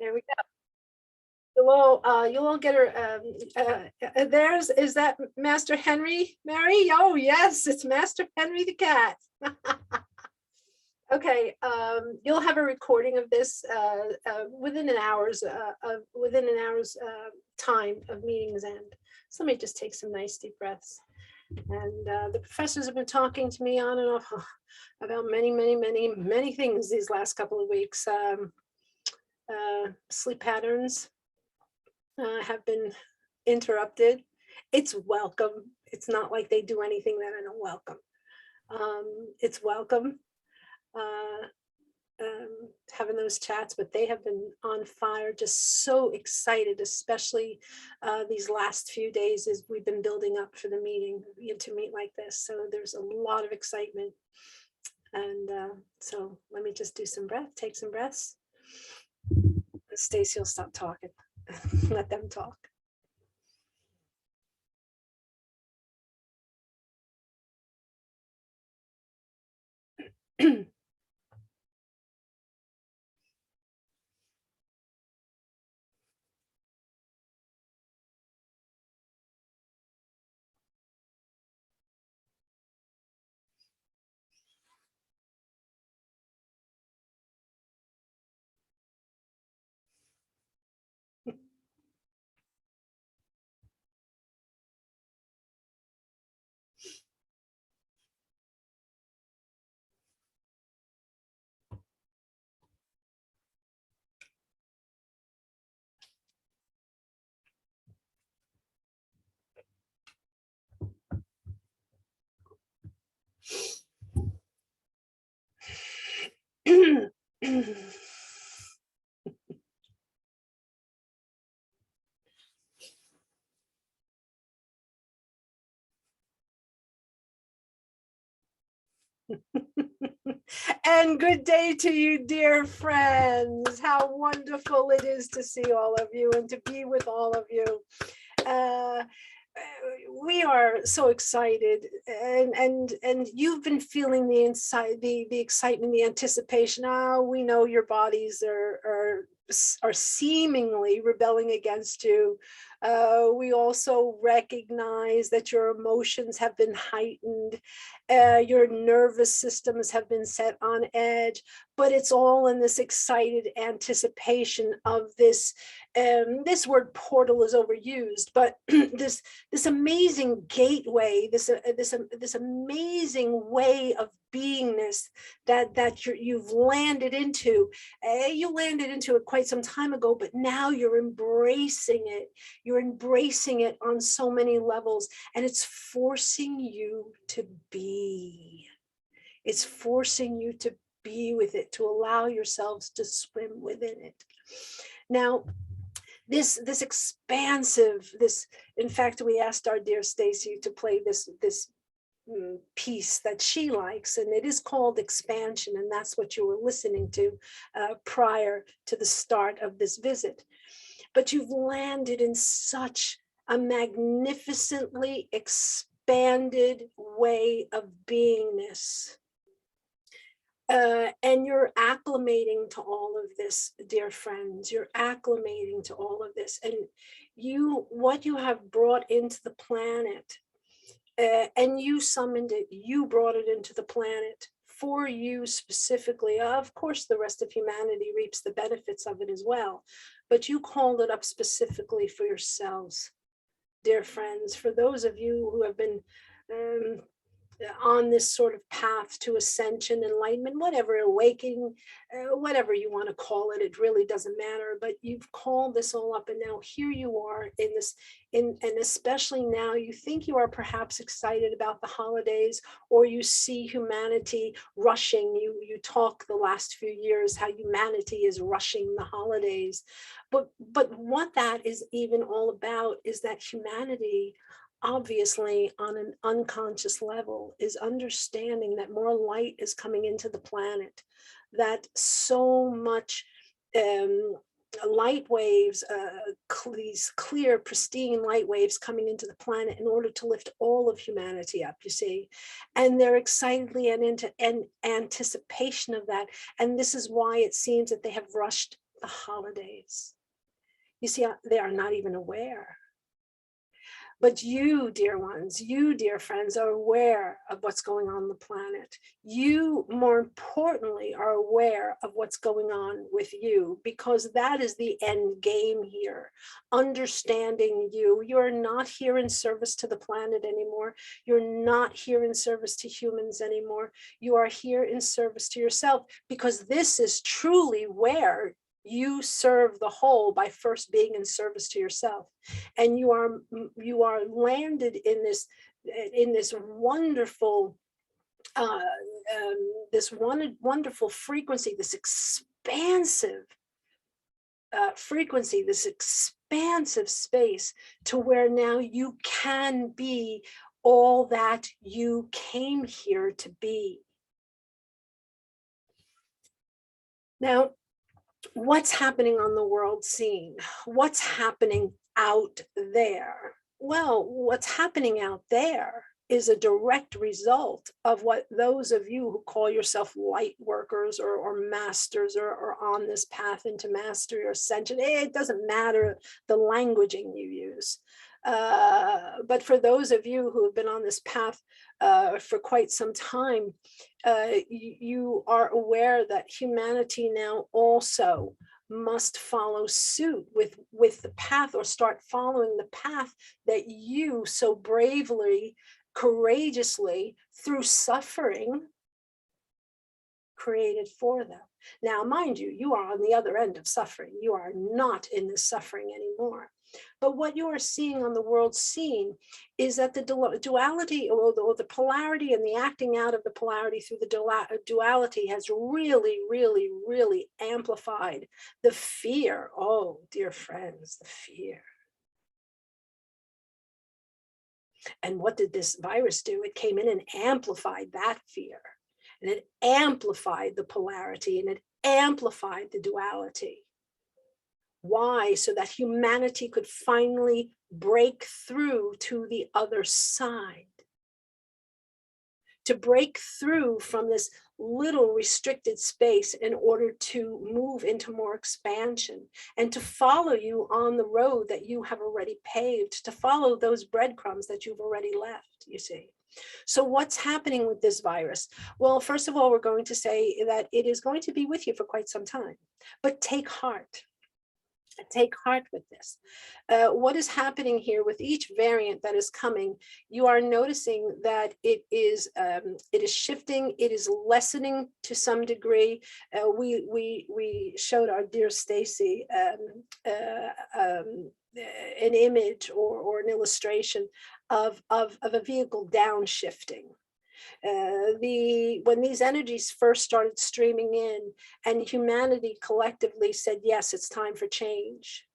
There we go. You'll get her. Is that Master Henry, Mary? Oh, yes, it's Master Henry the cat. Okay, you'll have a recording of this within an hour's time of meeting's end. So let me just take some nice deep breaths. And the professors have been talking to me on and off about many things these last couple of weeks. Sleep patterns have been interrupted. It's welcome. It's not like they do anything that I don't welcome. It's welcome having those chats, but they have been on fire, just so excited, especially these last few days as we've been building up for the meeting, to meet like this. So there's a lot of excitement. And so let me just do some breath, take some breaths. Stacey will stop talking. Let them talk. And good day to you, dear friends. How wonderful it is to see all of you and to be with all of you. We are so excited, and you've been feeling the inside, the excitement, the anticipation. We know your bodies are seemingly rebelling against you. We also recognize that your emotions have been heightened. Your nervous systems have been set on edge, but it's all in this excited anticipation of this. This word portal is overused, but this amazing gateway, this amazing way of beingness that you've landed into. You landed into it quite some time ago, but now you're embracing it. You're embracing it on so many levels, and it's forcing you to be. It's forcing you to be with it, to allow yourselves to swim within it. Now, this expansive, in fact, we asked our dear Stacey to play this piece that she likes, and it is called Expansion, and that's what you were listening to prior to the start of this visit. But you've landed in such a magnificently expanded way of beingness. And you're acclimating to all of this, dear friends. You're acclimating to all of this. And what you have brought into the planet, and you summoned it, you brought it into the planet for you specifically. Of course, the rest of humanity reaps the benefits of it as well, but you called it up specifically for yourselves, dear friends. For those of you who have been on this sort of path to ascension, enlightenment, whatever, awakening, whatever you want to call it, it really doesn't matter. But you've called this all up, and now here you are in this, and especially now you think you are perhaps excited about the holidays, or you see humanity rushing. You talk the last few years how humanity is rushing the holidays, but what that is even all about is that humanity, obviously on an unconscious level, is understanding that more light is coming into the planet, that so much light waves, these clear, pristine light waves coming into the planet in order to lift all of humanity up, you see. And they're excitedly and into anticipation of that. And this is why it seems that they have rushed the holidays. You see, they are not even aware. But you, dear ones, you, dear friends, are aware of what's going on the planet. You, more importantly, are aware of what's going on with you, because that is the end game here. Understanding you. You're not here in service to the planet anymore. You're not here in service to humans anymore. You are here in service to yourself, because this is truly where you serve the whole by first being in service to yourself. And you are landed in this wonderful wonderful frequency, this expansive frequency, this expansive space, to where now you can be all that you came here to be. Now, what's happening on the world scene? What's happening out there? Well, what's happening out there is a direct result of what those of you who call yourself light workers or masters or on this path into mastery or ascension, it doesn't matter the languaging you use. But for those of you who have been on this path for quite some time, you are aware that humanity now also must follow suit with the path, or start following the path that you so bravely, courageously, through suffering, created for them. Now, mind you, you are on the other end of suffering. You are not in this suffering anymore. But what you are seeing on the world scene is that the duality, or the polarity, and the acting out of the polarity through the duality has really, really, really amplified the fear. Oh, dear friends, the fear. And what did this virus do? It came in and amplified that fear. And it amplified the polarity, and it amplified the duality. Why? So that humanity could finally break through to the other side. To break through from this little restricted space in order to move into more expansion, and to follow you on the road that you have already paved, to follow those breadcrumbs that you've already left, you see. So what's happening with this virus? Well, first of all, we're going to say that it is going to be with you for quite some time, but take heart. Take heart with this. What is happening here with each variant that is coming? You are noticing that it is shifting. It is lessening to some degree. We showed our dear Stacey an image or an illustration of a vehicle downshifting. When these energies first started streaming in, and humanity collectively said, yes, it's time for change.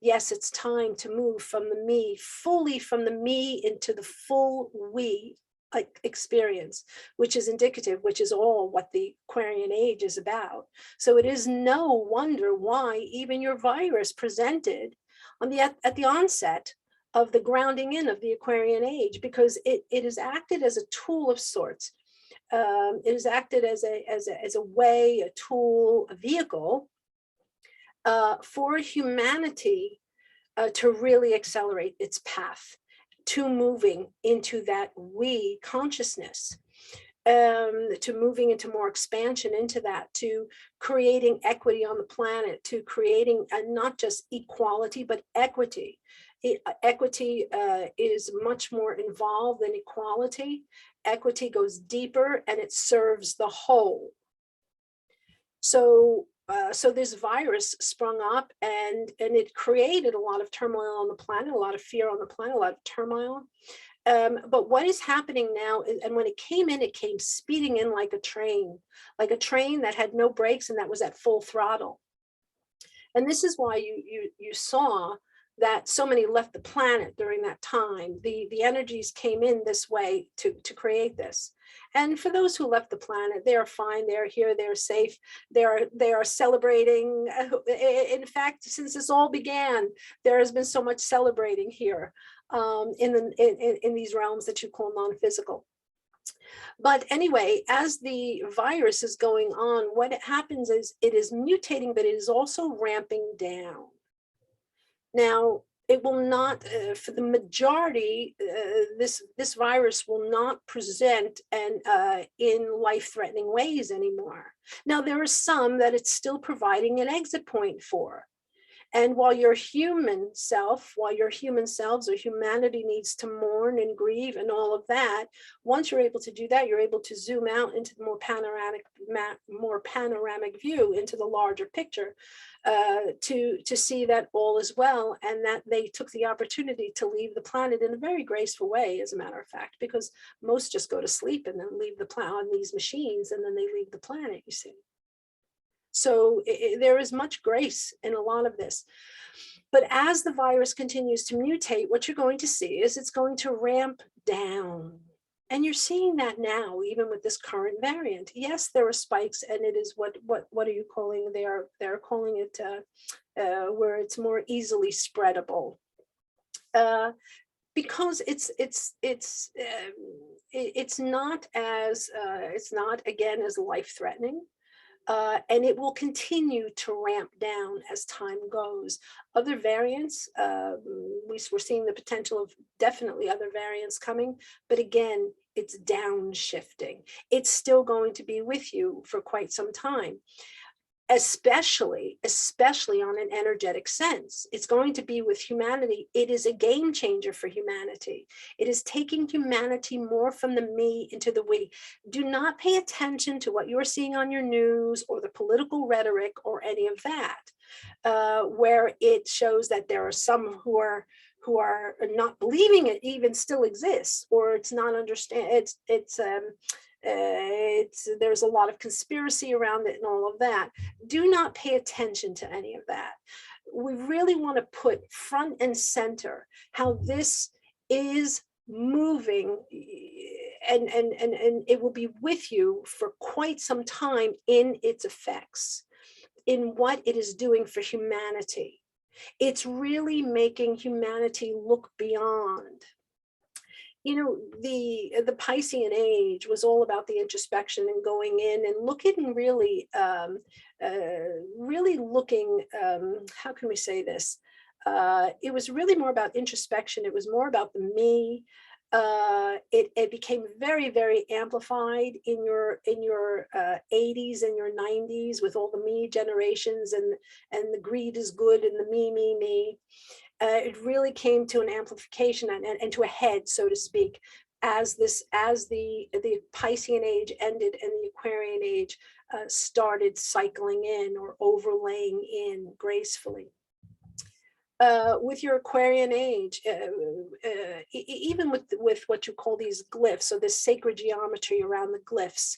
Yes, it's time to move from the me, fully from the me into the full we experience, which is indicative, which is all what the Aquarian age is about. So it is no wonder why even your virus presented at the onset of the grounding in of the Aquarian age, because it is acted as a tool of sorts. It is acted as a way, a tool, a vehicle for humanity to really accelerate its path to moving into that we consciousness, to moving into more expansion into that, to creating equity on the planet, to creating not just equality, but equity. Equity is much more involved than equality. Equity goes deeper, and it serves the whole. So this virus sprung up, and it created a lot of turmoil on the planet, a lot of fear on the planet, a lot of turmoil. But what is happening now, and when it came in, it came speeding in like a train that had no brakes and that was at full throttle. And this is why you saw that so many left the planet during that time. The energies came in this way to create this. And for those who left the planet, they are fine, they're here, they're safe, they are celebrating. In fact, since this all began, there has been so much celebrating here in these realms that you call non-physical. But anyway, as the virus is going on, what happens is it is mutating, but it is also ramping down. Now, it will not, for the majority, this virus will not present in life-threatening ways anymore. Now, there are some that it's still providing an exit point for. And while your human selves or humanity needs to mourn and grieve and all of that, once you're able to do that, you're able to zoom out into the more panoramic view, into the larger picture, to see that all is well, and that they took the opportunity to leave the planet in a very graceful way, as a matter of fact, because most just go to sleep and then leave the planet on these machines, and then they leave the planet, you see. So there is much grace in a lot of this. But as the virus continues to mutate, what you're going to see is it's going to ramp down. And you're seeing that now, even with this current variant. Yes, there are spikes, and it is what are you calling? They're calling it where it's more easily spreadable. Because it's not again as life-threatening. And it will continue to ramp down as time goes. Other variants, we're seeing the potential of definitely other variants coming, but again, it's downshifting. It's still going to be with you for quite some time, especially on an energetic sense. It's going to be with humanity. It is a game changer for humanity. It is taking humanity more from the me into the we. Do not pay attention to what you're seeing on your news or the political rhetoric or any of that, where it shows that there are some who are not believing it even still exists, or it's not understand. There's a lot of conspiracy around it and all of that. Do not pay attention to any of that. We really want to put front and center how this is moving, and it will be with you for quite some time in its effects, in what it is doing for humanity. It's really making humanity look beyond. You know, the Piscean age was all about the introspection and going in and looking really, really looking, how can we say this? It was really more about introspection. It was more about the me. It became very, very amplified in your 80s and your 90s with all the me generations, and the greed is good and the me. It really came to an amplification and to a head, so to speak, as the Piscean age ended and the Aquarian age started cycling in or overlaying in gracefully. With your Aquarian age, even with what you call these glyphs, so this sacred geometry around the glyphs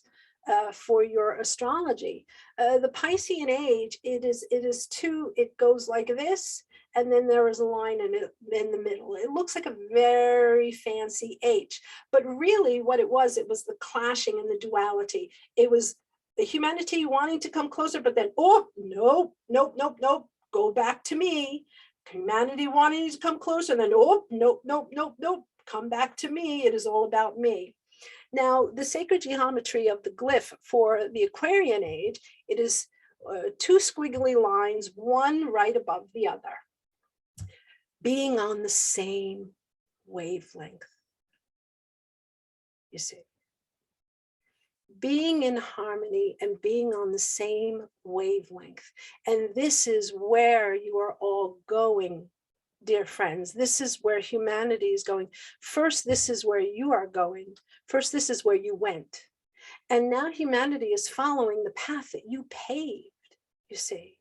for your astrology, the Piscean age, it goes like this, and then there is a line in the middle. It looks like a very fancy H, but really what it was the clashing and the duality. It was the humanity wanting to come closer, but then, oh, nope, go back to me. Humanity wanting to come closer, and then, oh, nope, come back to me. It is all about me. Now, the sacred geometry of the glyph for the Aquarian age, it is two squiggly lines, one right above the other, being on the same wavelength. You see, being in harmony and being on the same wavelength. And this is where you are all going, dear friends. This is where humanity is going. First, this is where you are going. First, this is where you went. And now humanity is following the path that you paved, you see.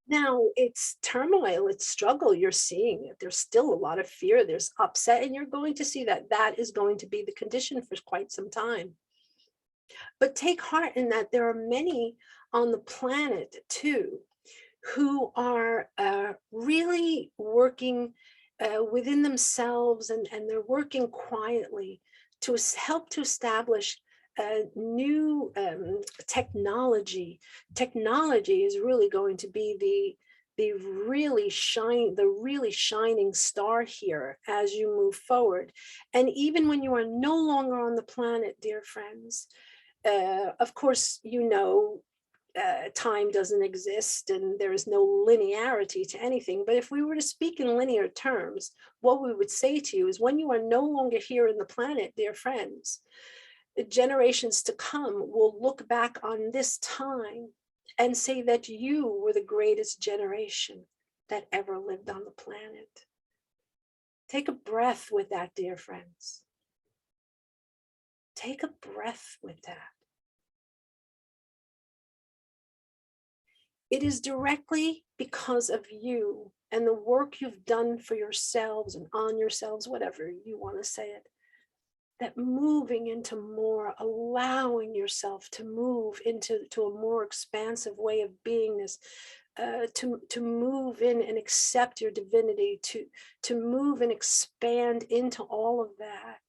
Now it's turmoil, it's struggle, you're seeing it. There's still a lot of fear, there's upset, and you're going to see that that is going to be the condition for quite some time. But take heart in that there are many on the planet too, who are really working within themselves, and they're working quietly to help to establish new technology. Technology is really going to be the really shining star here as you move forward. And even when you are no longer on the planet, dear friends, of course, time doesn't exist and there is no linearity to anything. But if we were to speak in linear terms, what we would say to you is, when you are no longer here in the planet, dear friends, the generations to come will look back on this time and say that you were the greatest generation that ever lived on the planet. Take a breath with that, dear friends. Take a breath with that. It is directly because of you and the work you've done for yourselves and on yourselves, whatever you want to say it, that moving into more, allowing yourself to move into a more expansive way of beingness, to move in and accept your divinity, to move and expand into all of that,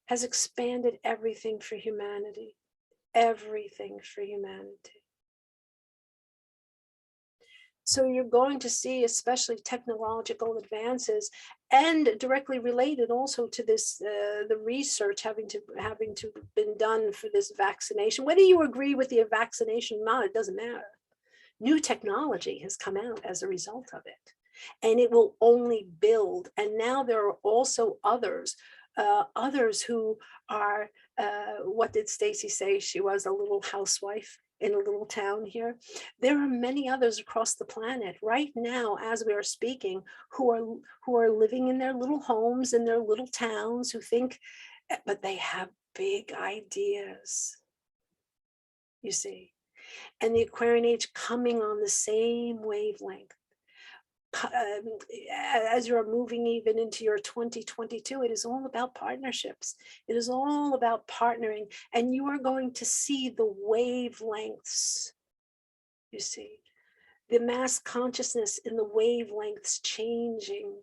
has expanded everything for humanity, everything for humanity. So you're going to see, especially technological advances, and directly related also to this, the research having to been done for this vaccination. Whether you agree with the vaccination or not, it doesn't matter. New technology has come out as a result of it, and it will only build. And now there are also others who are, what did Stacey say? She was a little housewife in a little town here. There are many others across the planet right now, as we are speaking, who are living in their little homes, in their little towns, who think, but they have big ideas, you see. And the Aquarian age coming on the same wavelength. As you're moving even into your 2022, it is all about partnerships. It is all about partnering, and you are going to see the wavelengths. You see, the mass consciousness in the wavelengths changing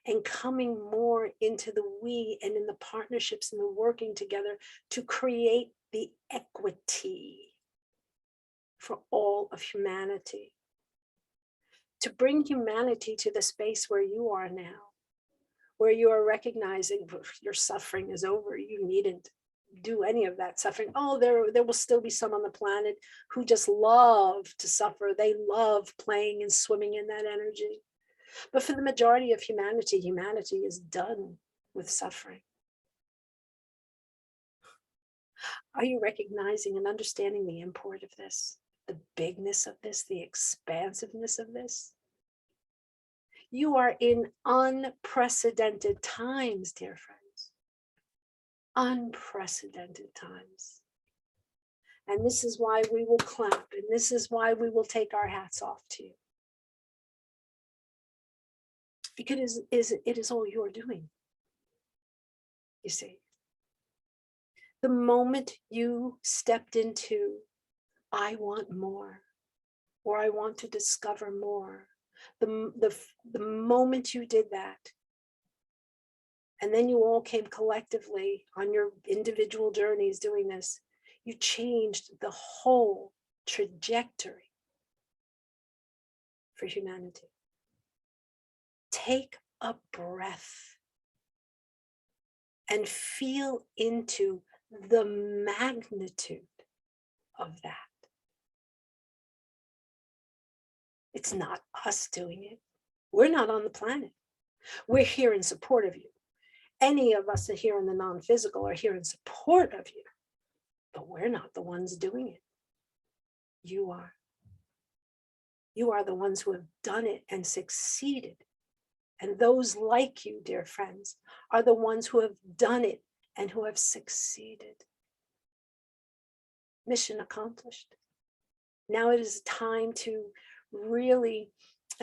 and coming more into the we and in the partnerships and the working together to create the equity for all of humanity. To bring humanity to the space where you are now, where you are recognizing your suffering is over. You needn't do any of that suffering. Oh, there will still be some on the planet who just love to suffer. They love playing and swimming in that energy. But for the majority of humanity, humanity is done with suffering. Are you recognizing and understanding the import of this? The bigness of this, the expansiveness of this? You are in unprecedented times, dear friends. Unprecedented times. And this is why we will clap, and this is why we will take our hats off to you. Because it is all you're doing. You see, the moment you stepped into, I want more, or I want to discover more, the moment you did that, and then you all came collectively on your individual journeys doing this, you changed the whole trajectory for humanity. Take a breath and feel into the magnitude of that. It's not us doing it. We're not on the planet. We're here in support of you. Any of us here in the non-physical are here in support of you, but we're not the ones doing it. You are. You are the ones who have done it and succeeded. And those like you, dear friends, are the ones who have done it and who have succeeded. Mission accomplished. Now it is time to really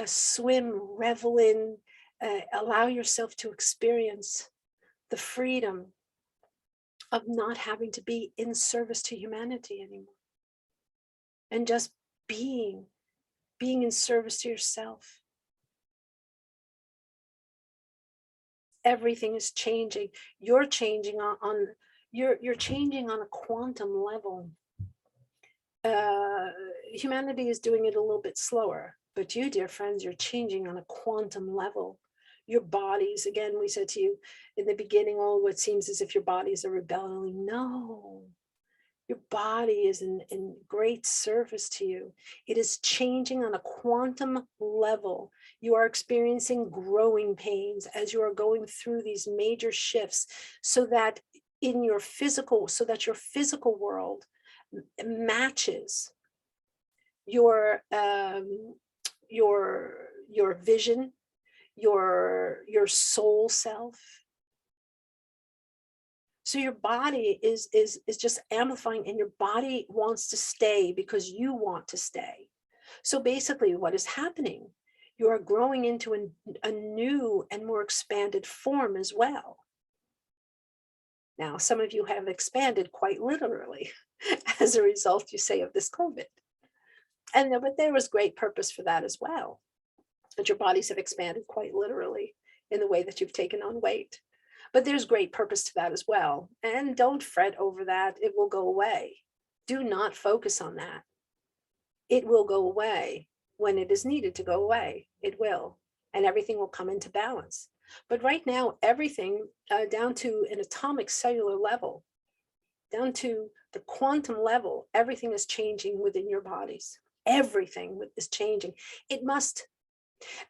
swim, revel in, allow yourself to experience the freedom of not having to be in service to humanity anymore. And just being in service to yourself. Everything is changing. You're changing you're changing on a quantum level. Humanity is doing it a little bit slower, but you, dear friends, you're changing on a quantum level. Your bodies, again, we said to you in the beginning, oh, what seems as if your bodies are rebelling. No, your body is in great service to you. It is changing on a quantum level. You are experiencing growing pains as you are going through these major shifts, so that your physical world matches your your vision, your soul self. So your body is just amplifying, and your body wants to stay because you want to stay. So basically what is happening, you are growing into a new and more expanded form as well. Now, some of you have expanded quite literally as a result, you say, of this COVID. But there was great purpose for that as well. But your bodies have expanded quite literally in the way that you've taken on weight. But there's great purpose to that as well. And don't fret over that. It will go away. Do not focus on that. It will go away when it is needed to go away. It will. And everything will come into balance. But right now, everything down to an atomic cellular level, down to the quantum level, everything is changing within your bodies. Everything is changing. It must.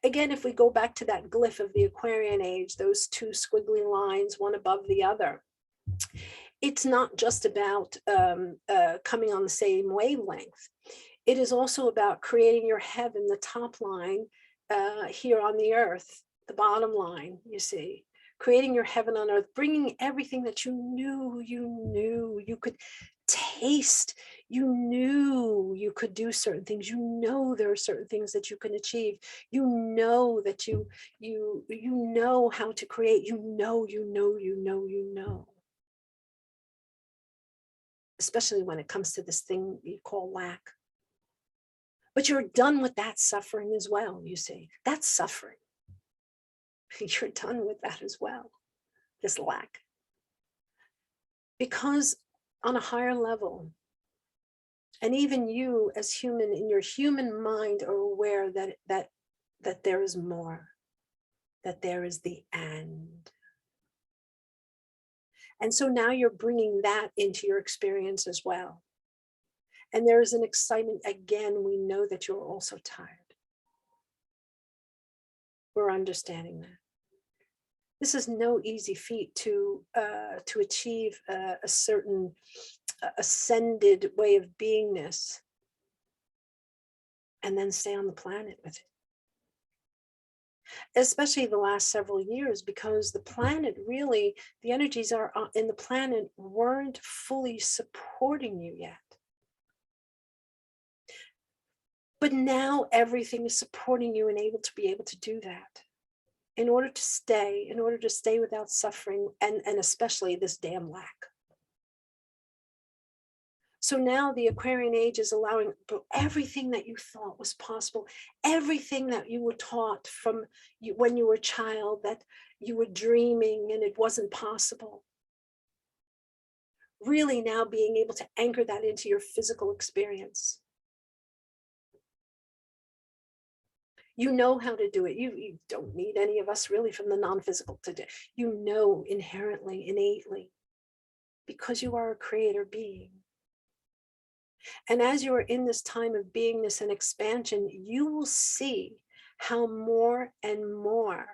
Again, if we go back to that glyph of the Aquarian age, those two squiggly lines, one above the other, it's not just about coming on the same wavelength. It is also about creating your heaven, the top line, here on the earth, the bottom line, you see, creating your heaven on earth, bringing everything that you knew you could taste, you knew you could do certain things, you know there are certain things that you can achieve, you know that you know how to create, you know, especially when it comes to this thing you call lack. But you're done with that suffering as well, you see. That's suffering. You're done with that as well, this lack. Because on a higher level, and even you as human, in your human mind, are aware that there is more, that there is the end. And so now you're bringing that into your experience as well. And there is an excitement. Again, we know that you're also tired. We're understanding that. This is no easy feat to achieve a certain ascended way of beingness and then stay on the planet with it. Especially the last several years, because the planet really, the energies are in the planet weren't fully supporting you yet. But now everything is supporting you and able to do that. In order to stay without suffering, and especially this damn lack. So now the Aquarian age is allowing everything that you thought was possible, everything that you were taught from when you were a child, that you were dreaming and it wasn't possible. Really now being able to anchor that into your physical experience. You know how to do it. You don't need any of us really from the non-physical to do. You know inherently, innately, because you are a creator being. And as you are in this time of beingness and expansion, you will see how more and more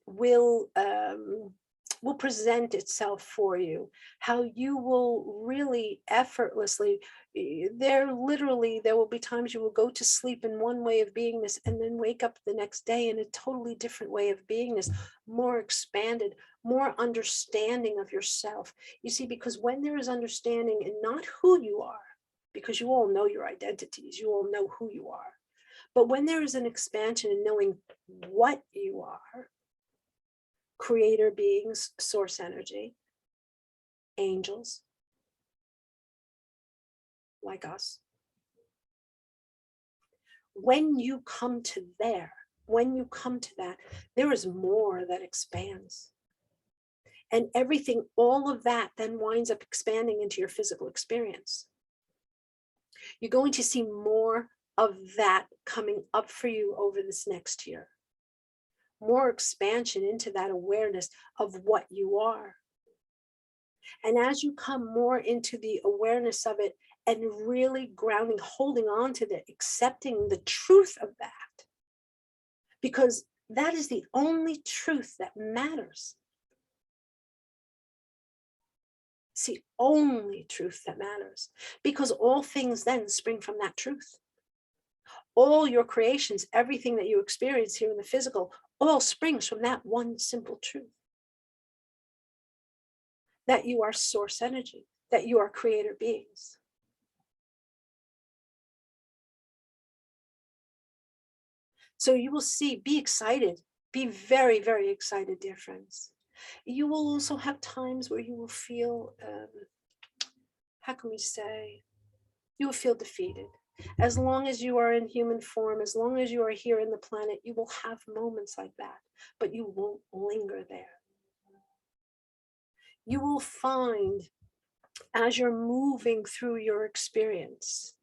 will present itself for you, how you will really effortlessly, there will be times you will go to sleep in one way of beingness and then wake up the next day in a totally different way of beingness, more expanded, more understanding of yourself. You see, because when there is understanding and not who you are, because you all know your identities, you all know who you are, but when there is an expansion in knowing what you are, creator beings, source energy, angels like us. When you come to that, there is more that expands. And everything, all of that then winds up expanding into your physical experience. You're going to see more of that coming up for you over this next year. More expansion into that awareness of what you are. And as you come more into the awareness of it and really grounding, holding on to that, accepting the truth of that, because that is the only truth that matters. It's the only truth that matters, because all things then spring from that truth. All your creations, everything that you experience here in the physical, all springs from that one simple truth. That you are source energy, that you are creator beings. So you will see, be excited, be very, very excited, dear friends. You will also have times where you will feel, how can we say, you will feel defeated. As long as you are in human form, as long as you are here in the planet, you will have moments like that, but you won't linger there. You will find, as you're moving through your experience,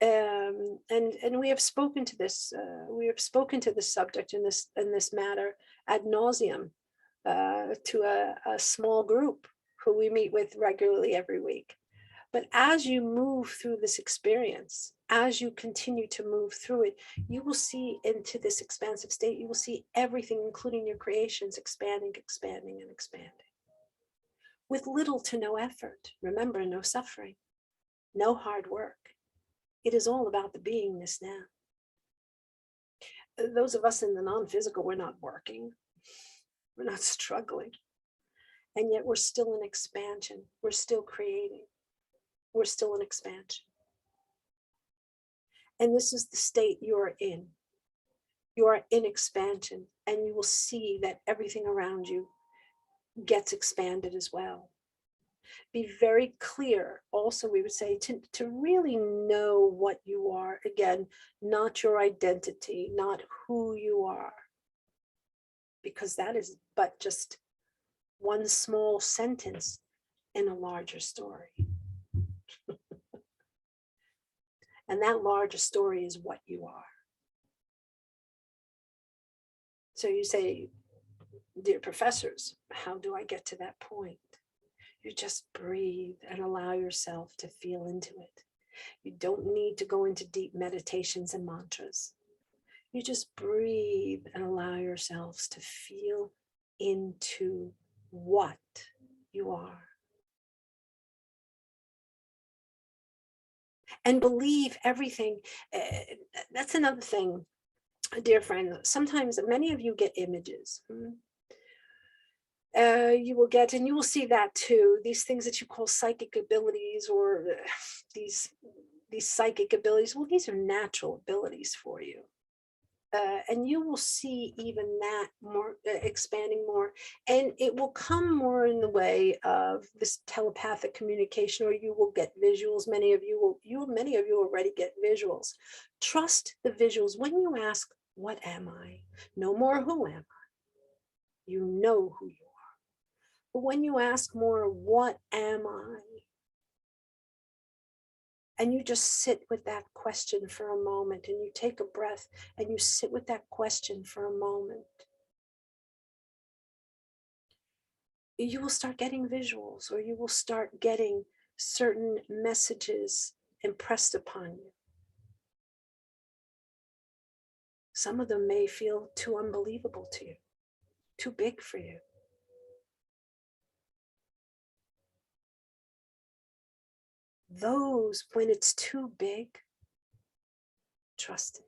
and we have spoken to this, we have spoken to this subject in this matter ad nauseum, to a small group who we meet with regularly every week. But as you move through this experience, as you continue to move through it, you will see into this expansive state, you will see everything, including your creations, expanding, expanding, and expanding. With little to no effort. Remember, no suffering, no hard work. It is all about the beingness now. Those of us in the non-physical, we're not working. We're not struggling. And yet we're still in expansion. We're still creating. We're still in expansion. And this is the state you're in. You are in expansion, and you will see that everything around you gets expanded as well. Be very clear. Also, we would say to really know what you are. Again, not your identity, not who you are, because that is but just one small sentence in a larger story. And that larger story is what you are. So you say, dear professors, how do I get to that point? You just breathe and allow yourself to feel into it. You don't need to go into deep meditations and mantras. You just breathe and allow yourselves to feel into what you are. And believe everything. That's another thing, dear friend. Sometimes many of you get images. You will get, and you will see that too, these things that you call psychic abilities, or these psychic abilities. Well, these are natural abilities for you. And you will see even that more, expanding more, and it will come more in the way of this telepathic communication, or you will get visuals. Many of you already get visuals. Trust the visuals. When you ask, what am I? No more who am I? You know who you are. But when you ask more, what am I? And you just sit with that question for a moment, and you take a breath and you sit with that question for a moment. You will start getting visuals, or you will start getting certain messages impressed upon you. Some of them may feel too unbelievable to you, too big for you. Those, when it's too big, trust it.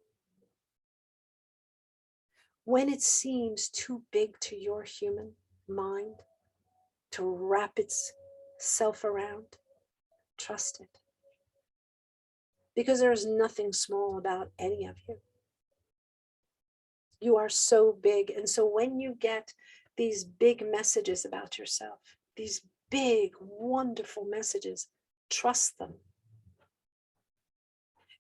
When it seems too big to your human mind to wrap itself around, trust it. Because there is nothing small about any of you. You are so big. And so when you get these big messages about yourself, these big, wonderful messages, trust them.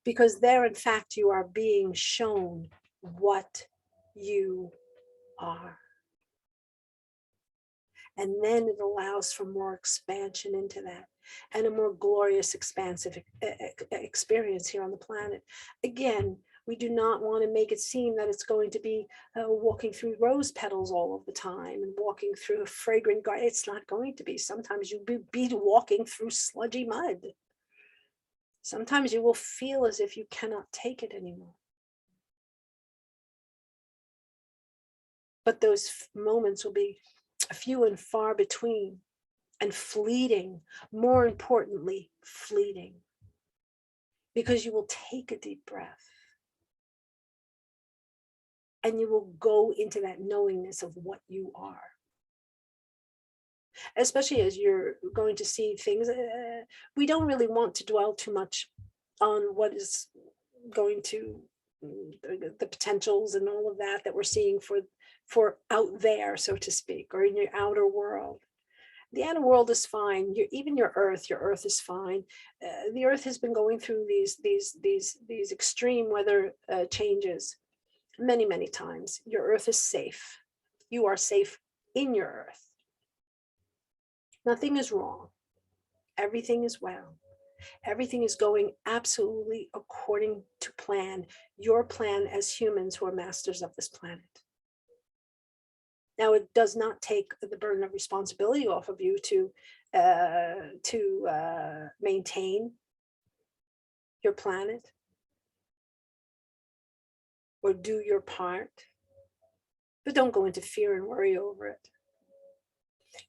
Because there, in fact, you are being shown what you are. And then it allows for more expansion into that. and a more glorious, expansive experience here on the planet. Again, we do not want to make it seem that it's going to be walking through rose petals all of the time and walking through a fragrant garden. It's not going to be. Sometimes you'll be walking through sludgy mud. Sometimes you will feel as if you cannot take it anymore. But those moments will be few and far between and fleeting, more importantly, fleeting, because you will take a deep breath and you will go into that knowingness of what you are. Especially as you're going to see things, we don't really want to dwell too much on what is going to, the potentials and all of that we're seeing for out there, so to speak, or in your outer world. The outer world is fine. Even your earth is fine. The earth has been going through these extreme weather changes many, many times. Your earth is safe. You are safe in your earth. Nothing is wrong. Everything is well. Everything is going absolutely according to plan, your plan as humans who are masters of this planet. Now, it does not take the burden of responsibility off of you to maintain your planet or do your part, but don't go into fear and worry over it.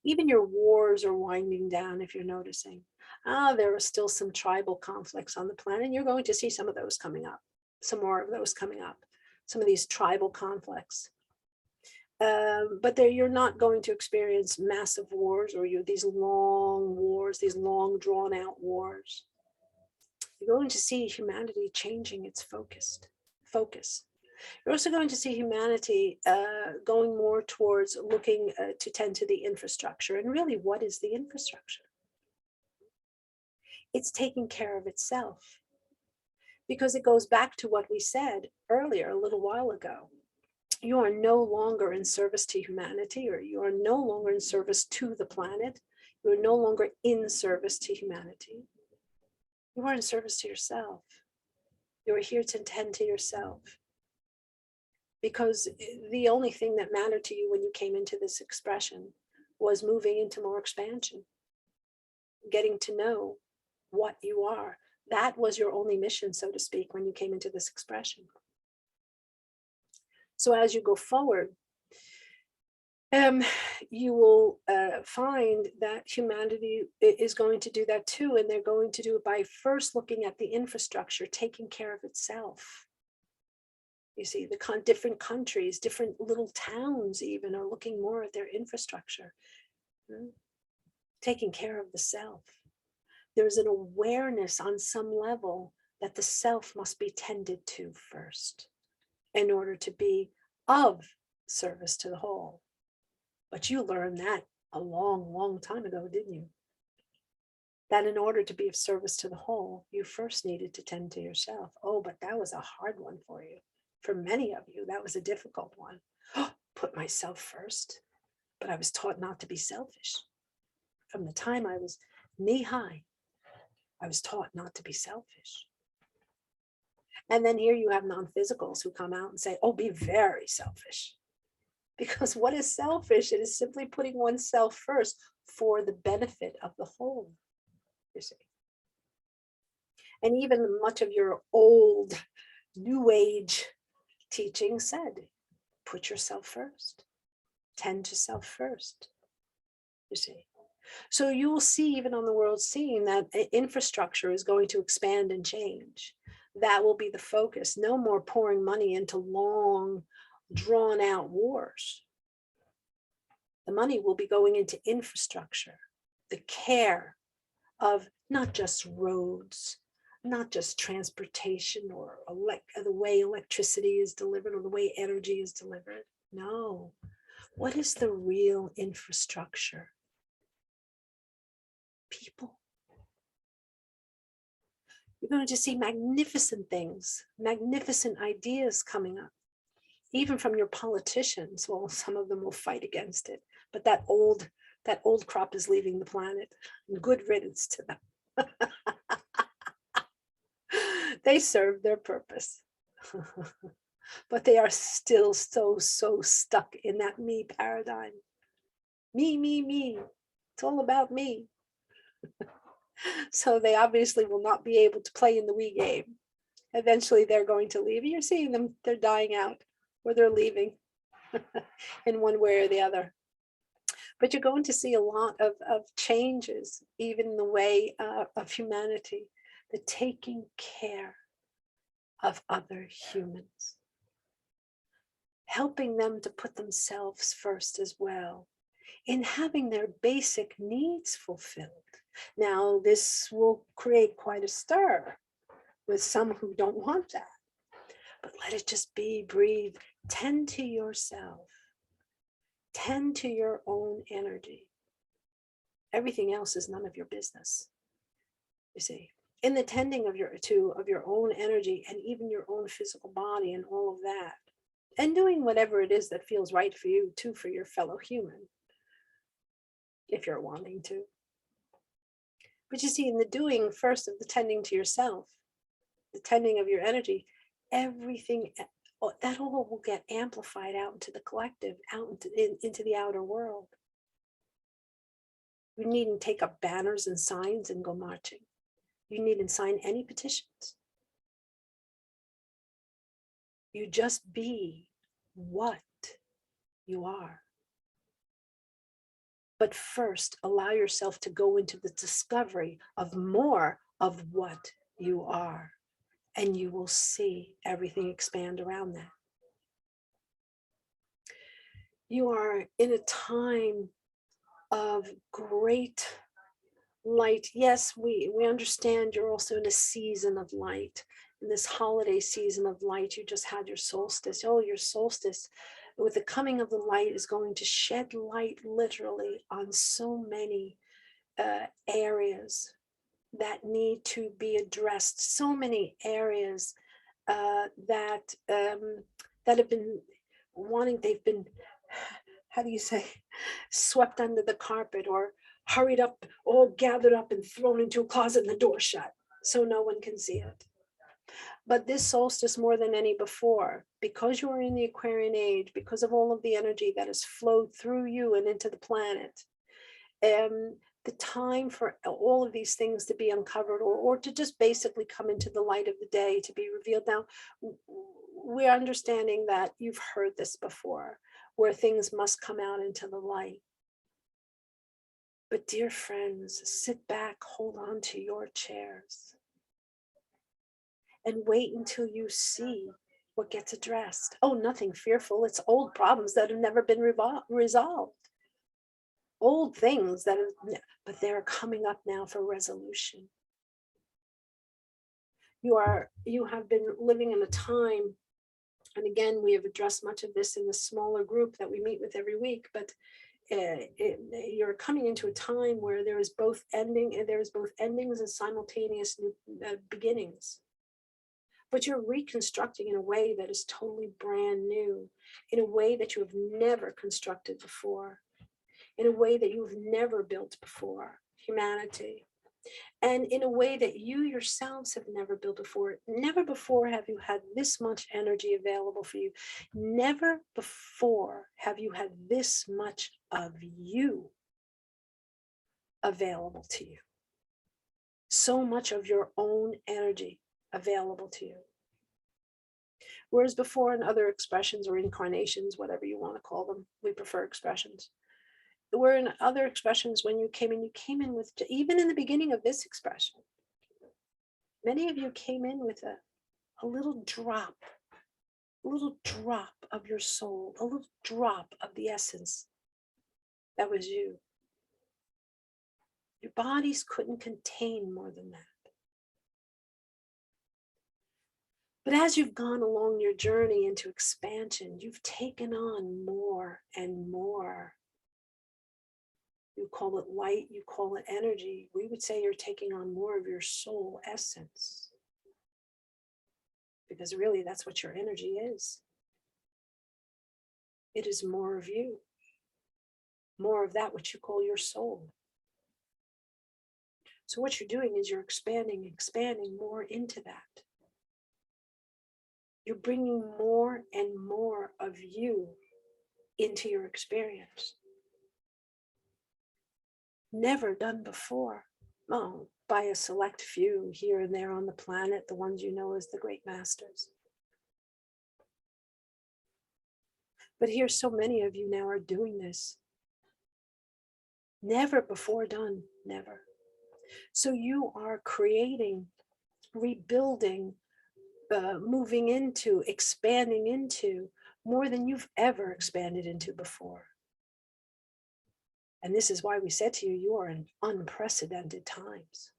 Even your wars are winding down, if you're noticing. There are still some tribal conflicts on the planet. You're going to see some of those coming up, some more of those coming up, some of these tribal conflicts. But you're not going to experience massive wars or these long wars, these long drawn out wars. You're going to see humanity changing its focus. You're also going to see humanity going more towards looking to tend to the infrastructure. And really, what is the infrastructure? It's taking care of itself, because it goes back to what we said earlier a little while ago. You are no longer in service to humanity, or you are no longer in service to the planet. You are no longer in service to humanity. You are in service to yourself. You are here to tend to yourself. Because the only thing that mattered to you when you came into this expression was moving into more expansion, getting to know what you are. That was your only mission, so to speak, when you came into this expression. So as you go forward, you will find that humanity is going to do that too, and they're going to do it by first looking at the infrastructure, taking care of itself. You see, the different countries, different little towns even are looking more at their infrastructure, taking care of the self. There's an awareness on some level that the self must be tended to first in order to be of service to the whole. But you learned that a long, long time ago, didn't you? That in order to be of service to the whole, you first needed to tend to yourself. Oh, but that was a hard one for you. For many of you, that was a difficult one. Put myself first. But I was taught not to be selfish. From the time I was knee-high, I was taught not to be selfish. And then here you have non-physicals who come out and say, oh, be very selfish. Because what is selfish? It is simply putting oneself first for the benefit of the whole, you see. And even much of your old New Age teaching said, put yourself first, tend to self first, you see. So you will see even on the world scene that infrastructure is going to expand and change. That will be the focus. No more pouring money into long, drawn out wars. The money will be going into infrastructure, the care of not just roads, not just transportation or the way electricity is delivered or the way energy is delivered. No. What is the real infrastructure? People. You're going to see magnificent things, magnificent ideas coming up, even from your politicians. Well, some of them will fight against it, but that old that old crop is leaving the planet. Good riddance to them. They serve their purpose. But they are still so stuck in that me paradigm. Me. It's all about me. So they obviously will not be able to play in the we game. Eventually they're going to leave. You're seeing them, they're dying out, or they're leaving in one way or the other. But you're going to see a lot of changes, even in the way of humanity, the taking care of other humans, helping them to put themselves first as well, in having their basic needs fulfilled. Now, this will create quite a stir with some who don't want that, but let it just be, breathe, tend to yourself, tend to your own energy. Everything else is none of your business, you see. In the tending of your own energy and even your own physical body and all of that, and doing whatever it is that feels right for you too, for your fellow human, if you're wanting to. But you see, in the doing first of the tending to yourself, the tending of your energy, everything that all will get amplified out into the collective, out into the outer world. You needn't take up banners and signs and go marching. You needn't sign any petitions. You just be what you are. But first, allow yourself to go into the discovery of more of what you are, and you will see everything expand around that. You are in a time of great light. Yes, we understand you're also in a season of light. In this holiday season of light, you just had your solstice. Oh, your solstice, with the coming of the light, is going to shed light literally on so many areas that need to be addressed. So many areas that have been wanting, they've been, how do you say, swept under the carpet, or hurried up, all gathered up and thrown into a closet and the door shut so no one can see it. But this solstice, more than any before, because you are in the Aquarian age, because of all of the energy that has flowed through you and into the planet, the time for all of these things to be uncovered, or to just basically come into the light of the day, to be revealed. Now, we're understanding that you've heard this before, where things must come out into the light. But dear friends, sit back, hold on to your chairs, and wait until you see what gets addressed. Oh, nothing fearful. It's old problems that have never been resolved. Old things that have, but they're coming up now for resolution. You have been living in a time, and again, we have addressed much of this in the smaller group that we meet with every week, but you're coming into a time where there is both endings and simultaneous new beginnings. But you're reconstructing in a way that is totally brand new, in a way that you have never constructed before, in a way that you've never built before, humanity, and in a way that you yourselves have never built before. Never before have you had this much energy available for you. Never before have you had this much of you available to you. So much of your own energy available to you. Whereas before, in other expressions or incarnations, whatever you want to call them, we prefer expressions. Where in other expressions, when you came in with, even in the beginning of this expression, many of you came in with a little drop of your soul, a little drop of the essence that was you. Your bodies couldn't contain more than that. But as you've gone along your journey into expansion, you've taken on more and more. You call it light, you call it energy. We would say you're taking on more of your soul essence. Because really, that's what your energy is. It is more of you. more of that which you call your soul. So what you're doing is you're expanding more into that. You're bringing more and more of you into your experience. Never done before. Oh, by a select few here and there on the planet, the ones you know as the great masters. But here, so many of you now are doing this. Never before done, never. So you are creating, rebuilding, moving into, expanding into more than you've ever expanded into before. And this is why we said to you, you are in unprecedented times.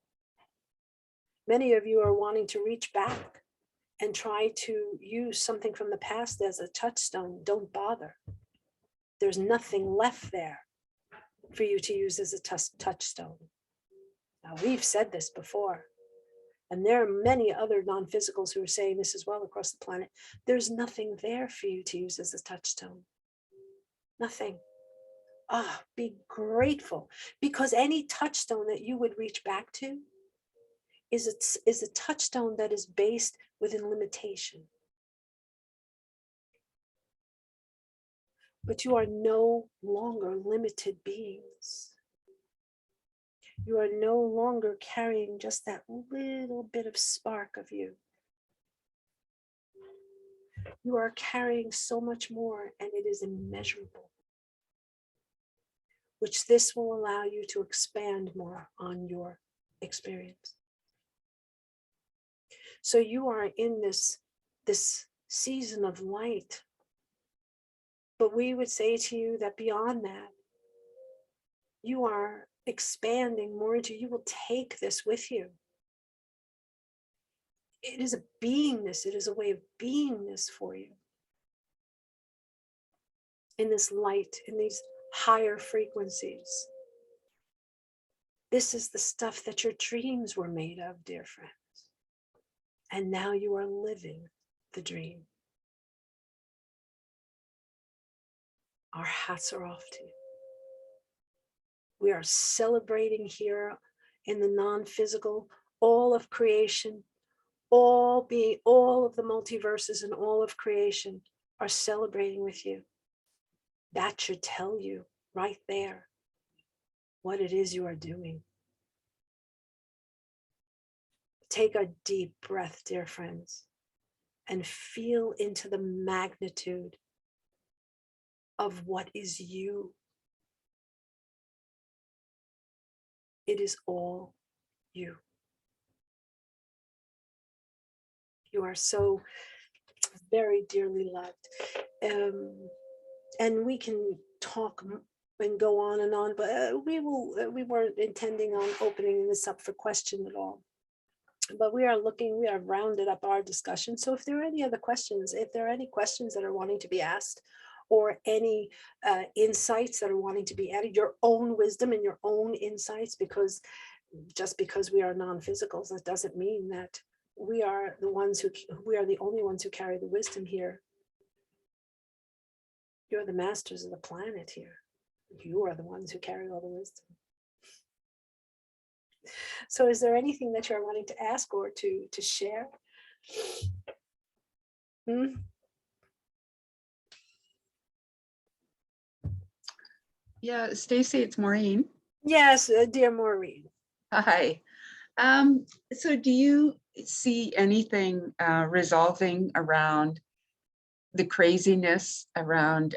Many of you are wanting to reach back and try to use something from the past as a touchstone. Don't bother. There's nothing left there for you to use as a touchstone. Now, we've said this before, and there are many other non-physicals who are saying this as well across the planet. There's nothing there for you to use as a touchstone. Nothing. Ah, be grateful, because any touchstone that you would reach back to is a touchstone that is based within limitation. But you are no longer limited beings. You are no longer carrying just that little bit of spark of you. You are carrying so much more, and it is immeasurable, which this will allow you to expand more on your experience. So you are in this season of light. But we would say to you that beyond that, you are expanding more into, you will take this with you. It is a beingness, it is a way of beingness for you. In this light, in these higher frequencies. This is the stuff that your dreams were made of, dear friends. And now you are living the dream. Our hats are off to you. We are celebrating here in the non-physical, all of creation, all of the multiverses and all of creation are celebrating with you. That should tell you right there what it is you are doing. Take a deep breath, dear friends, and feel into the magnitude of what is you. It is all you. You are so very dearly loved. And we can talk and go on and on, but we weren't intending on opening this up for question at all. But we have rounded up our discussion. So if there are any other questions, if there are any questions that are wanting to be asked, or any insights that are wanting to be added, your own wisdom and your own insights, because just because we are non-physicals, that doesn't mean that we are the only ones who carry the wisdom here. You're the masters of the planet here. You are the ones who carry all the wisdom. So is there anything that you're wanting to ask or to share? Yeah, Stacey, it's Maureen. Yes, dear Maureen. Hi. So do you see anything resolving around the craziness around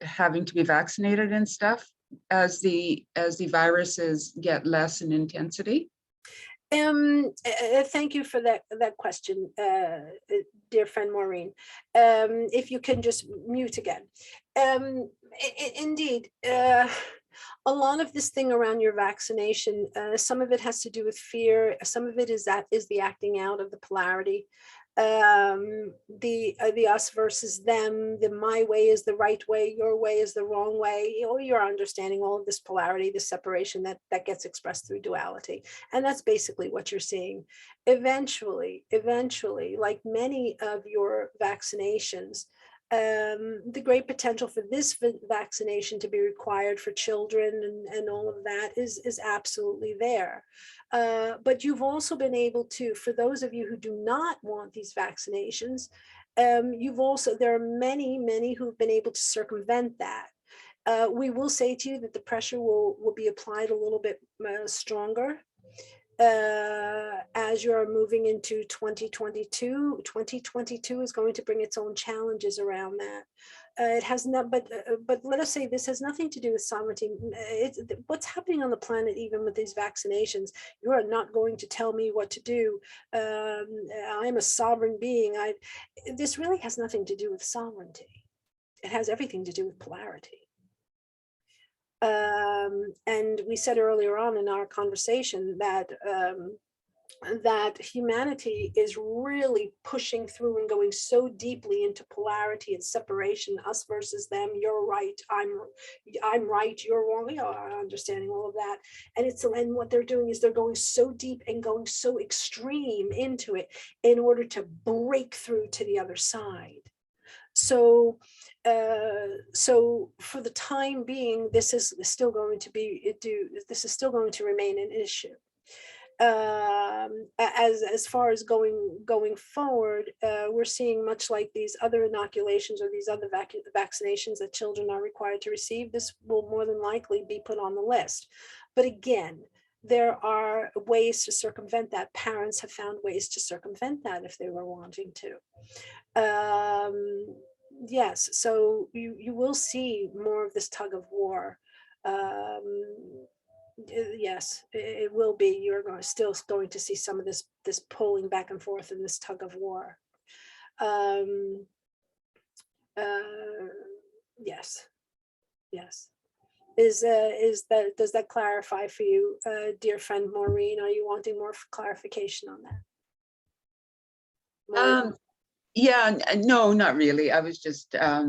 having to be vaccinated and stuff as the viruses get less in intensity? Thank you for that question, dear friend Maureen. If you can just mute again. Indeed, a lot of this thing around your vaccination, some of it has to do with fear. Some of it is the acting out of the polarity. The us versus them, the my way is the right way, your way is the wrong way. You're understanding all of this polarity, this separation that gets expressed through duality. And that's basically what you're seeing. Eventually, like many of your vaccinations, The great potential for this vaccination to be required for children and all of that is absolutely there. But you've also been able to, for those of you who do not want these vaccinations, there are many who've been able to circumvent that. We will say to you that the pressure will be applied a little bit stronger as you are moving into 2022. 2022 is going to bring its own challenges around that. It has not, but let us say this has nothing to do with sovereignty. What's happening on the planet, even with these vaccinations, you are not going to tell me what to do. I'm a sovereign being. This really has nothing to do with sovereignty. It has everything to do with polarity. And we said earlier on in our conversation that that humanity is really pushing through and going so deeply into polarity and separation, us versus them, you're right, I'm right, you're wrong, understanding all of that. And what they're doing is they're going so deep and going so extreme into it in order to break through to the other side. So for the time being, this is still going to remain an issue. As far as going forward, we're seeing, much like these other inoculations or these other vaccinations that children are required to receive, this will more than likely be put on the list. But again, there are ways to circumvent that. Parents have found ways to circumvent that if they were wanting to. Yes, so you will see more of this tug of war. Yes, it will be. You're still going to see some of this pulling back and forth in this tug of war. Yes, yes. Does that clarify for you, dear friend Maureen? Are you wanting more clarification on that? Yeah, no, not really. I was just, I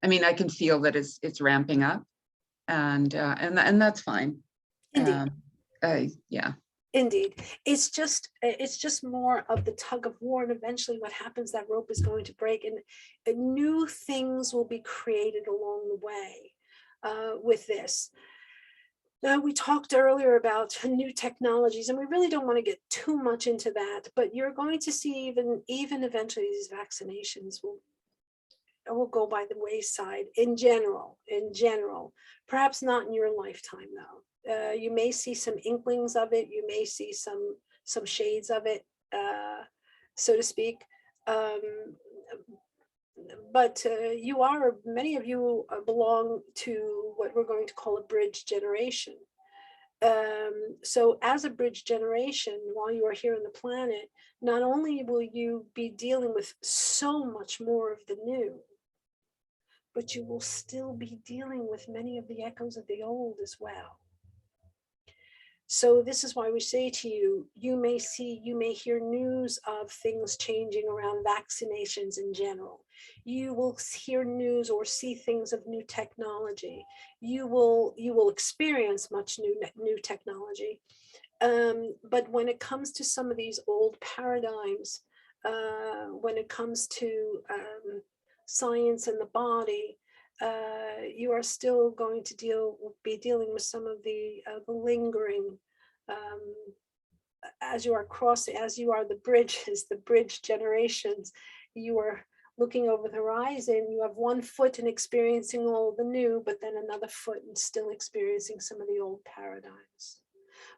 mean, I can feel that it's ramping up, and that's fine. Indeed. Yeah. Indeed. It's just more of the tug of war, and eventually what happens, that rope is going to break, and new things will be created along the way with this. Now, we talked earlier about new technologies, and we really don't want to get too much into that, but you're going to see even eventually these vaccinations will go by the wayside in general, perhaps not in your lifetime though. You may see some inklings of it. You may see some shades of it, so to speak. But many of you belong to what we're going to call a bridge generation. So as a bridge generation, while you are here on the planet, not only will you be dealing with so much more of the new, but you will still be dealing with many of the echoes of the old as well. So this is why we say to you, you may hear news of things changing around vaccinations in general. You will hear news or see things of new technology. You will experience much new technology. But when it comes to some of these old paradigms, when it comes to science and the body, you are still going to be dealing with some of the lingering, as you are the bridge generations, you are looking over the horizon, you have one foot in experiencing all the new, but then another foot and still experiencing some of the old paradigms.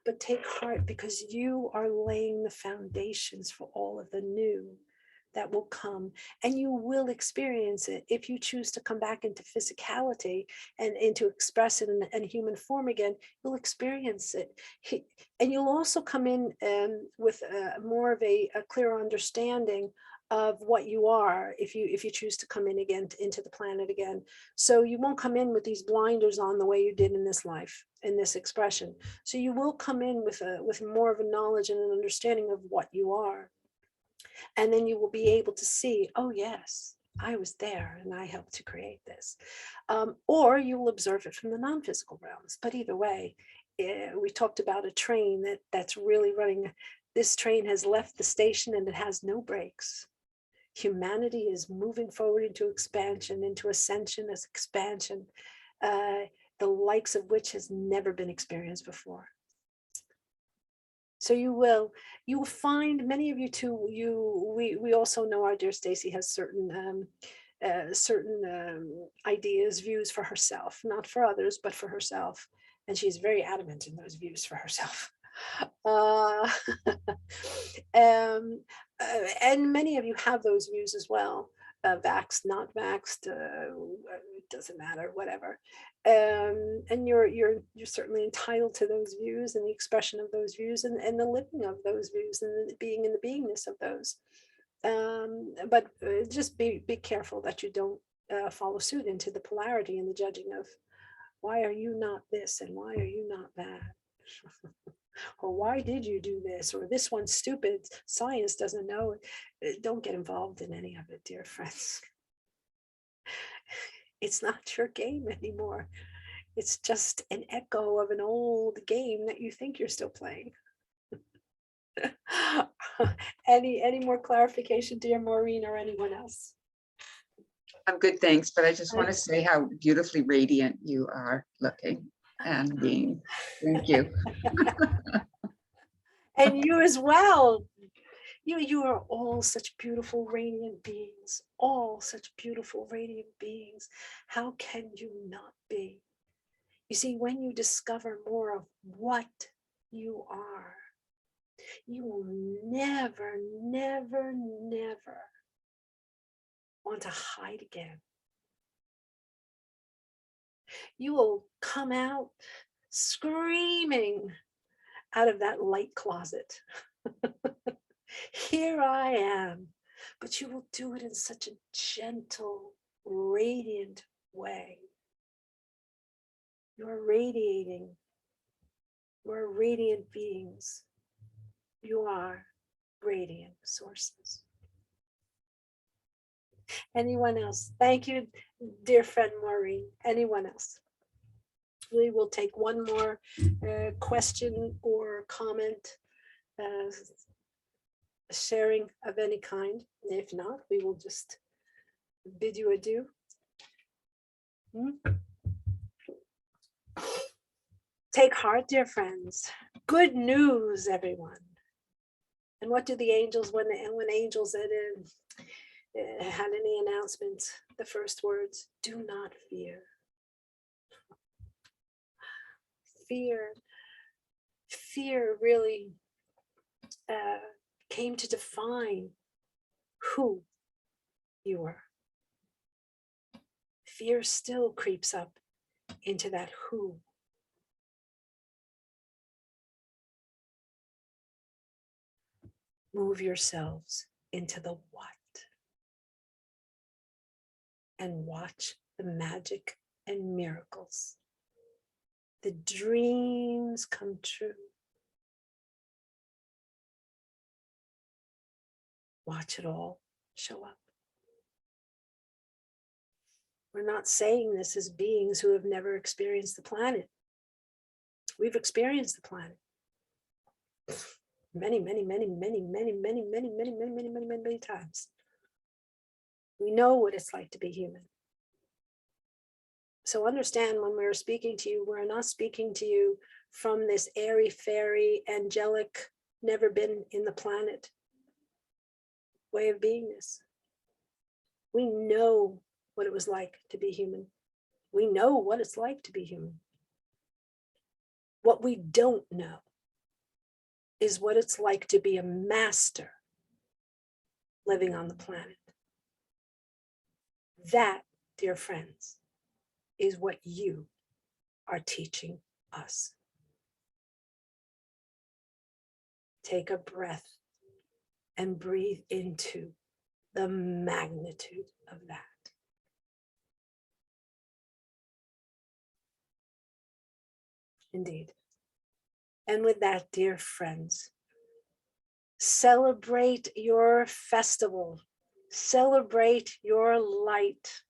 But take heart, because you are laying the foundations for all of the new that will come, and you will experience it if you choose to come back into physicality and into express it in human form again. You'll experience it, and you'll also come in with more of a clear understanding of what you are if you choose to come in again into the planet again. So you won't come in with these blinders on the way you did in this life, in this expression. So you will come in with more of a knowledge and an understanding of what you are. And then you will be able to see, oh yes, I was there and I helped to create this. Or you will observe it from the non-physical realms. But either way, we talked about a train that's really running. This train has left the station and it has no brakes. Humanity is moving forward into expansion, into ascension as expansion, the likes of which has never been experienced before. So you will find, many of you too, we also know our dear Stacey has certain ideas, views for herself, not for others, but for herself. And she's very adamant in those views for herself. And many of you have those views as well. Vaxxed, not vaxxed, it doesn't matter, whatever. And you're certainly entitled to those views and the expression of those views and the living of those views and being in the beingness of those. But just be careful that you don't follow suit into the polarity and the judging of, why are you not this and why are you not that? Or why did you do this? Or this one's stupid. Science doesn't know. Don't get involved in any of it, dear friends. It's not your game anymore. It's just an echo of an old game that you think you're still playing. Any more clarification, dear Maureen, or anyone else? I'm good, thanks. But I just want to say how beautifully radiant you are looking and being. Thank you. And you as well. You are all such beautiful, radiant beings, all such beautiful, radiant beings. How can you not be? You see, when you discover more of what you are, you will never, never, never want to hide again. You will come out screaming out of that light closet. Here I am, but you will do it in such a gentle, radiant way. You are radiating. You are radiant beings. You are radiant sources. Anyone else? Thank you, dear friend Maureen. Anyone else? We will take one more question or comment, sharing of any kind. If not, we will just bid you adieu. Take heart, dear friends. Good news, everyone. And what do the angels, when angels had any announcements, the first words, do not fear. Fear really came to define who you are. Fear still creeps up into that who. Move yourselves into the what. And watch the magic and miracles. The dreams come true. Watch it all show up. We're not saying this as beings who have never experienced the planet. We've experienced the planet many times. We know what it's like to be human. So understand, when we're speaking to you, we're not speaking to you from this airy fairy, angelic, never been in the planet way of beingness. We know what it was like to be human. We know what it's like to be human. What we don't know is what it's like to be a master living on the planet. That, dear friends, is what you are teaching us. Take a breath and breathe into the magnitude of that. Indeed. And with that, dear friends, celebrate your festival. Celebrate your light.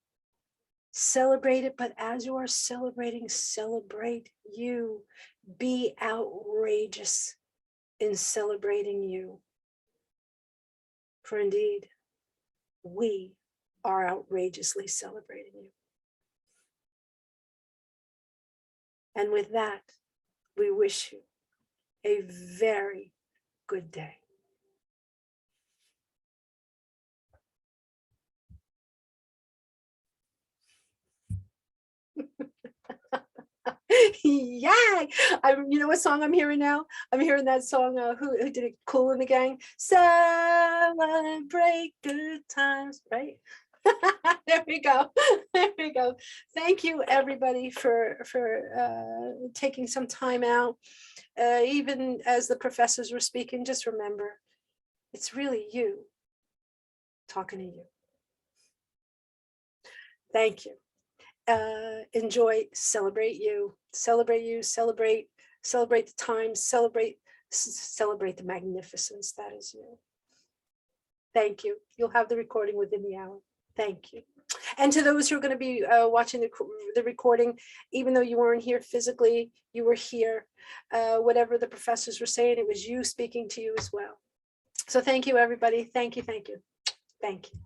Celebrate it, but as you are celebrating, celebrate you. Be outrageous in celebrating you. For indeed, we are outrageously celebrating you. And with that, we wish you a very good day. Yay! You know what song I'm hearing now? I'm hearing that song. Who did it? Cool in the Gang. Celebrate good times, right? There we go. There we go. Thank you, everybody, for taking some time out. Even as the professors were speaking, just remember, it's really you talking to you. Thank you. Enjoy, celebrate you, celebrate the time, celebrate the magnificence that is you. Thank you. You'll have the recording within the hour. Thank you. And to those who are going to be watching the recording, even though you weren't here physically, you were here. Whatever the professors were saying, it was you speaking to you as well. So thank you, everybody. Thank you. Thank you. Thank you.